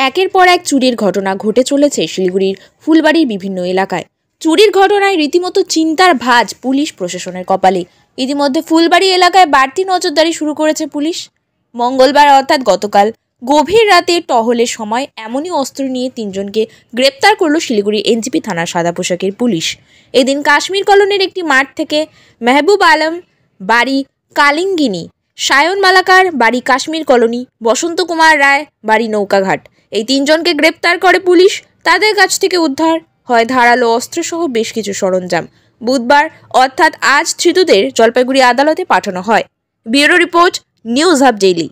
একের পর এক চুরির ঘটনা ঘটে চলেছে শিলিগুড়ির ফুলবাড়ির বিভিন্ন এলাকায়। চুরির ঘটনায় রীতিমতো চিন্তার ভাঁজ পুলিশ প্রশাসনের কপালে। ইতিমধ্যে ফুলবাড়ি এলাকায় বাড়তি নজরদারি শুরু করেছে পুলিশ। মঙ্গলবার অর্থাৎ গতকাল গভীর রাতে টহলের সময় এমনই অস্ত্র নিয়ে 3 জনকে গ্রেপ্তার করল শিলিগুড়ি এনজিপি থানার সাদা পোশাকের পুলিশ। এদিন কাশ্মীর কলোনির একটি মাঠ থেকে মেহবুব আলম বাড়ি কালিঙ্গিনী, সায়ন মালাকার বাড়ি কাশ্মীর কলোনি, বসন্ত কুমার রায় বাড়ি নৌকাঘাট, এই 3 জনকে গ্রেপ্তার করে পুলিশ। তাদের কাছ থেকে উদ্ধার হয় ধারালো অস্ত্রসহ বেশ কিছু সরঞ্জাম। বুধবার অর্থাৎ আজ ধৃতদের জলপাইগুড়ি আদালতে পাঠানো হয়। Bureau report, news hub daily.